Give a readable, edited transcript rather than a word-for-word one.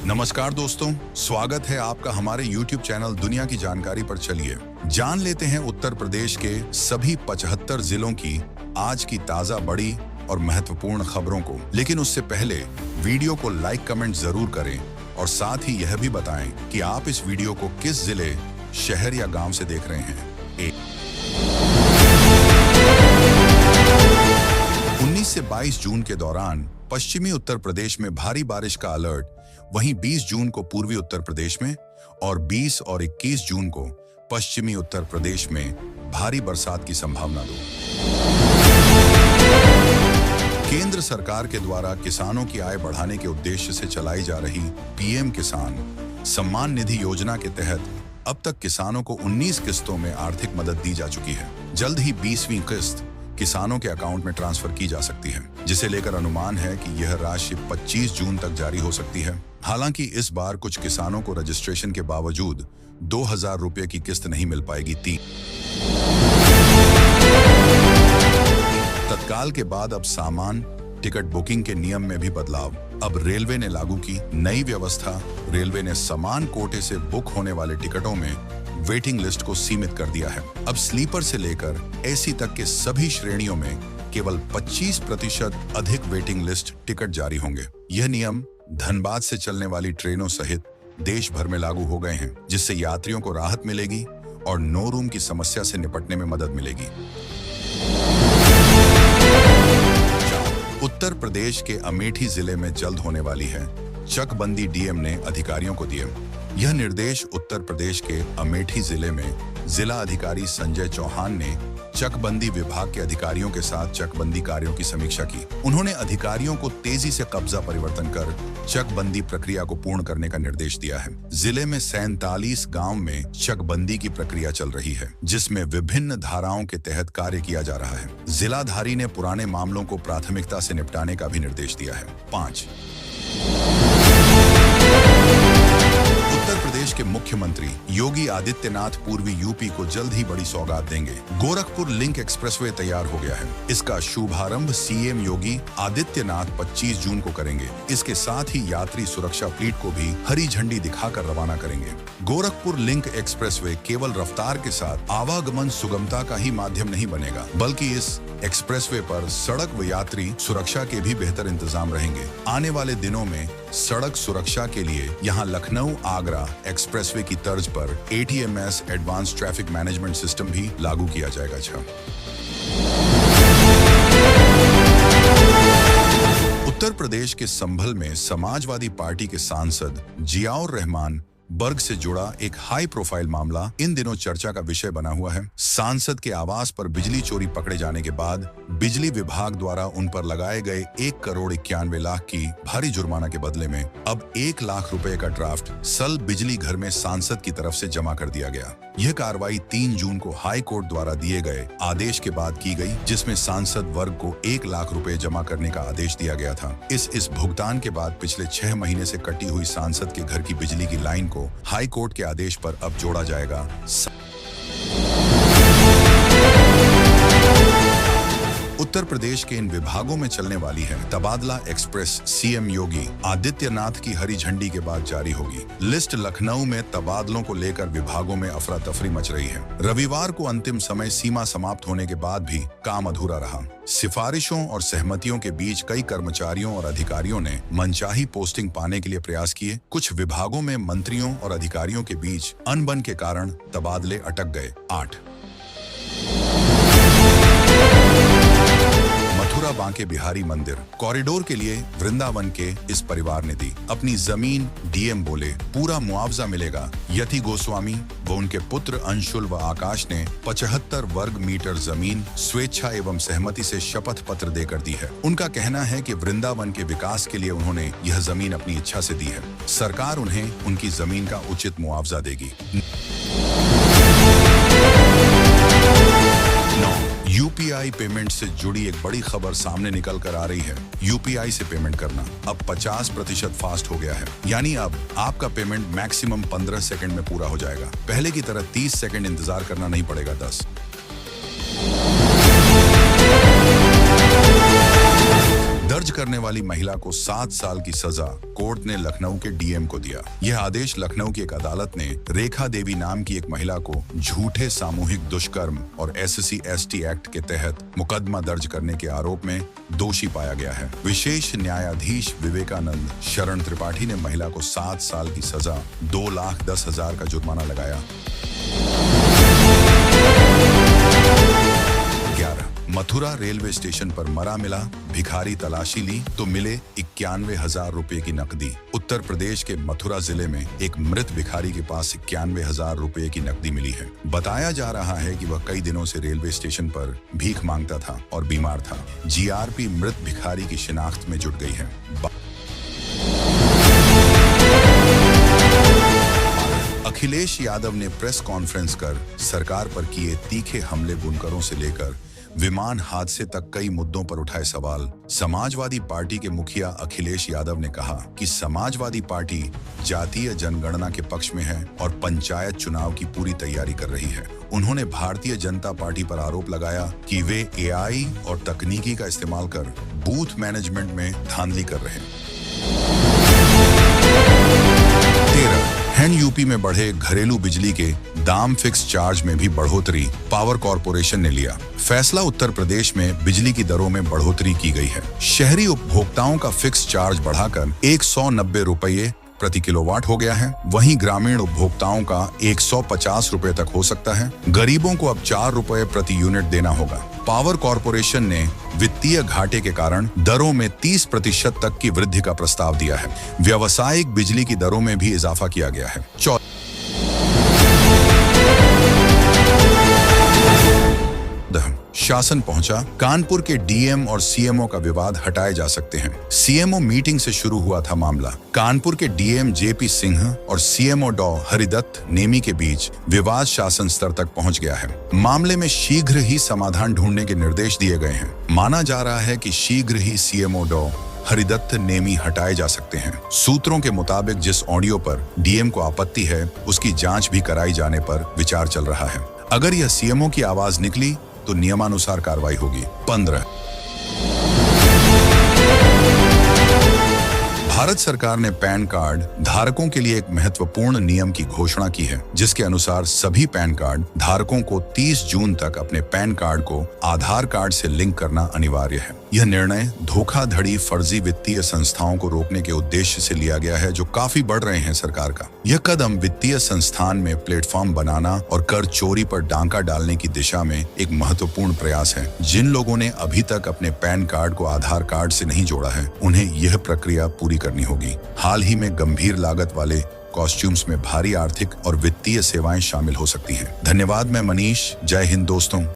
नमस्कार दोस्तों, स्वागत है आपका हमारे YouTube चैनल दुनिया की जानकारी पर। चलिए जान लेते हैं उत्तर प्रदेश के सभी 75 जिलों की आज की ताजा बड़ी और महत्वपूर्ण खबरों को। लेकिन उससे पहले वीडियो को लाइक कमेंट जरूर करें और साथ ही यह भी बताएं कि आप इस वीडियो को किस जिले, शहर या गांव से देख रहे हैं। 19 से 22 जून के दौरान पश्चिमी उत्तर प्रदेश में भारी बारिश का अलर्ट, वहीं 20 जून को पूर्वी उत्तर प्रदेश में और 20 और 21 जून को पश्चिमी उत्तर प्रदेश में भारी बरसात की संभावना दो। केंद्र सरकार के द्वारा किसानों की आय बढ़ाने के उद्देश्य से चलाई जा रही पीएम किसान सम्मान निधि योजना के तहत अब तक किसानों को 19 किस्तों में आर्थिक मदद दी जा चुकी है। जल्द ही 20वीं किस्त किसानों के अकाउंट में ट्रांसफर की जा सकती है, जिसे लेकर अनुमान है कि यह राशि 25 जून तक जारी हो सकती है। हालांकि इस बार कुछ किसानों को रजिस्ट्रेशन के बावजूद 2000 रुपए की किस्त नहीं मिल पाएगी। तत्काल के बाद अब सामान टिकट बुकिंग के नियम में भी बदलाव। अब रेलवे ने लागू की नई व्यवस्था। रेलवे ने समान कोटे से बुक होने वाले टिकटों में वेटिंग लिस्ट को सीमित कर दिया है। अब स्लीपर से लेकर एसी तक के सभी श्रेणियों में केवल 25% अधिक वेटिंग लिस्ट टिकट जारी होंगे। यह नियम धनबाद से चलने वाली ट्रेनों सहित देश भर में लागू हो गए हैं, जिससे यात्रियों को राहत मिलेगी और नो रूम की समस्या से निपटने में मदद मिलेगी। उत्तर प्रदेश के अमेठी जिले में जल्द होने वाली है चकबंदी। डीएम ने अधिकारियों को दिए यह निर्देश। उत्तर प्रदेश के अमेठी जिले में जिला अधिकारी संजय चौहान ने चकबंदी विभाग के अधिकारियों के साथ चकबंदी कार्यों की समीक्षा की। उन्होंने अधिकारियों को तेजी से कब्जा परिवर्तन कर चकबंदी प्रक्रिया को पूर्ण करने का निर्देश दिया है। जिले में 47 गांव में चकबंदी की प्रक्रिया चल रही है, जिसमें विभिन्न धाराओं के तहत कार्य किया जा रहा है। जिलाधारी ने पुराने मामलों को प्राथमिकता से निपटाने का भी निर्देश दिया है। 5 उत्तर प्रदेश के मुख्यमंत्री योगी आदित्यनाथ पूर्वी यूपी को जल्द ही बड़ी सौगात देंगे। गोरखपुर लिंक एक्सप्रेसवे तैयार हो गया है। इसका शुभारंभ सीएम योगी आदित्यनाथ 25 जून को करेंगे। इसके साथ ही यात्री सुरक्षा फ्लीट को भी हरी झंडी दिखाकर रवाना करेंगे। गोरखपुर लिंक एक्सप्रेसवे केवल रफ्तार के साथ आवागमन सुगमता का ही माध्यम नहीं बनेगा, बल्कि इस एक्सप्रेसवे पर सड़क व यात्री सुरक्षा के भी बेहतर इंतजाम रहेंगे। आने वाले दिनों में सड़क सुरक्षा के लिए यहां लखनऊ आगरा एक्सप्रेसवे की तर्ज पर ATMS advance traffic management system भी लागू किया जाएगा। उत्तर प्रदेश के संभल में समाजवादी पार्टी के सांसद जियाउर रहमान बर्ग से जुड़ा एक हाई प्रोफाइल मामला इन दिनों चर्चा का विषय बना हुआ है। सांसद के आवास पर बिजली चोरी पकड़े जाने के बाद बिजली विभाग द्वारा उन पर लगाए गए 1,91,00,000 की भारी जुर्माना के बदले में अब 1 लाख रुपए का ड्राफ्ट सल बिजली घर में सांसद की तरफ से जमा कर दिया गया। यह कार्रवाई 3 जून को हाई कोर्ट द्वारा दिए गए आदेश के बाद की गई, जिसमें सांसद वर्ग को 1 लाख रुपए जमा करने का आदेश दिया गया था। इस भुगतान के बाद पिछले 6 महीने से कटी हुई सांसद के घर की बिजली की लाइन को हाई कोर्ट के आदेश पर अब जोड़ा जाएगा। उत्तर प्रदेश के इन विभागों में चलने वाली है तबादला एक्सप्रेस सीएम योगी आदित्यनाथ की हरी झंडी के बाद जारी होगी। लिस्ट लखनऊ में तबादलों को लेकर विभागों में अफरा तफरी मच रही है। रविवार को अंतिम समय सीमा समाप्त होने के बाद भी काम अधूरा रहा। सिफारिशों और सहमतियों के बीच कई कर्मचारियों और अधिकारियों ने मनचाही पोस्टिंग पाने के लिए प्रयास किए। कुछ विभागों में मंत्रियों और अधिकारियों के बीच अनबन के कारण तबादले अटक गए। 8 मथुरा बांके बिहारी मंदिर कॉरिडोर के लिए वृंदावन के इस परिवार ने दी अपनी जमीन। डीएम बोले पूरा मुआवजा मिलेगा। यति गोस्वामी व उनके पुत्र अंशुल व आकाश ने 75 वर्ग मीटर जमीन स्वेच्छा एवं सहमति से शपथ पत्र देकर दी है। उनका कहना है कि वृंदावन के विकास के लिए उन्होंने यह जमीन अपनी इच्छा से दी है। सरकार उन्हें उनकी जमीन का उचित मुआवजा देगी। यूपीआई पेमेंट से जुड़ी एक बड़ी खबर सामने निकल कर आ रही है। यूपीआई से पेमेंट करना अब 50% फास्ट हो गया है, यानी अब आपका पेमेंट मैक्सिमम 15 सेकंड में पूरा हो जाएगा। पहले की तरह 30 सेकंड इंतजार करना नहीं पड़ेगा। 10 दर्ज करने वाली महिला को 7 साल की सजा कोर्ट ने लखनऊ के डीएम को दिया। यह आदेश लखनऊ की एक अदालत ने रेखा देवी नाम की एक महिला को झूठे सामूहिक दुष्कर्म और SC/ST एक्ट के तहत मुकदमा दर्ज करने के आरोप में दोषी पाया गया है। विशेष न्यायाधीश विवेकानंद शरण त्रिपाठी ने महिला को 7 साल की सजा 2,10,000 का जुर्माना लगाया। 11 मथुरा रेलवे स्टेशन पर मरा मिला, भिखारी तलाशी ली तो मिले 91,000 रुपए की नकदी। उत्तर प्रदेश के मथुरा जिले में एक मृत भिखारी के पास 91,000 रुपए की नकदी मिली है। बताया जा रहा है कि वह कई दिनों से रेलवे स्टेशन पर भीख मांगता था और बीमार था। GRP मृत भिखारी की शिनाख्त में जुट गई है। अखिलेश यादव ने प्रेस कॉन्फ्रेंस कर सरकार पर किए तीखे हमले। बुनकरों से लेकर विमान हादसे तक कई मुद्दों पर उठाए सवाल। समाजवादी पार्टी के मुखिया अखिलेश यादव ने कहा कि समाजवादी पार्टी जातीय जनगणना के पक्ष में है और पंचायत चुनाव की पूरी तैयारी कर रही है। उन्होंने भारतीय जनता पार्टी पर आरोप लगाया कि वे AI और तकनीकी का इस्तेमाल कर बूथ मैनेजमेंट में धांधली कर रहे हैं। 13 यूपी में बढ़े घरेलू बिजली के दाम, फिक्स चार्ज में भी बढ़ोतरी पावर कॉरपोरेशन ने लिया। फैसला उत्तर प्रदेश में बिजली की दरों में बढ़ोतरी की गई है। शहरी उपभोक्ताओं का फिक्स चार्ज बढ़ाकर 190 रुपये प्रति किलोवाट हो गया है। वहीं ग्रामीण उपभोक्ताओं का 150 रुपए तक हो सकता है। गरीबों को अब 4 रुपए प्रति यूनिट देना होगा। पावर कॉरपोरेशन ने वित्तीय घाटे के कारण दरों में 30% तक की वृद्धि का प्रस्ताव दिया है। व्यावसायिक बिजली की दरों में भी इजाफा किया गया है। शासन पहुंचा, कानपुर के डीएम और सीएमओ का विवाद हटाए जा सकते हैं। सीएमओ मीटिंग से शुरू हुआ था मामला। कानपुर के डीएम JP सिंह और सीएमओ डॉ हरिदत्त नेमी के बीच विवाद शासन स्तर तक पहुंच गया है। मामले में शीघ्र ही समाधान ढूंढने के निर्देश दिए गए हैं। माना जा रहा है कि शीघ्र ही सीएमओ डॉ हरिदत्त नेमी हटाए जा सकते हैं। सूत्रों के मुताबिक जिस ऑडियो पर डीएम को आपत्ति है उसकी जांच भी कराई जाने पर विचार चल रहा है। अगर यह सीएमओ की आवाज निकली तो नियमानुसार कार्रवाई होगी। 15 भारत सरकार ने पैन कार्ड धारकों के लिए एक महत्वपूर्ण नियम की घोषणा की है, जिसके अनुसार सभी पैन कार्ड धारकों को 30 जून तक अपने पैन कार्ड को आधार कार्ड से लिंक करना अनिवार्य है। यह निर्णय धोखाधड़ी, फर्जी वित्तीय संस्थाओं को रोकने के उद्देश्य से लिया गया है, जो काफी बढ़ रहे हैं सरकार का। यह कदम वित्तीय संस्थान में प्लेटफॉर्म बनाना और कर चोरी पर डांका डालने की दिशा में एक महत्वपूर्ण प्रयास है। जिन लोगों ने अभी तक अपने पैन कार्ड को आधार कार्ड से नहीं जोड़ा है, उन्हें यह प्रक्रिया पूरी करनी होगी। हाल ही में गंभीर लागत वाले कॉस्ट्यूम्स में भारी आर्थिक और वित्तीय सेवाएं शामिल हो सकती हैं। धन्यवाद। मैं मनीष। जय हिंद दोस्तों।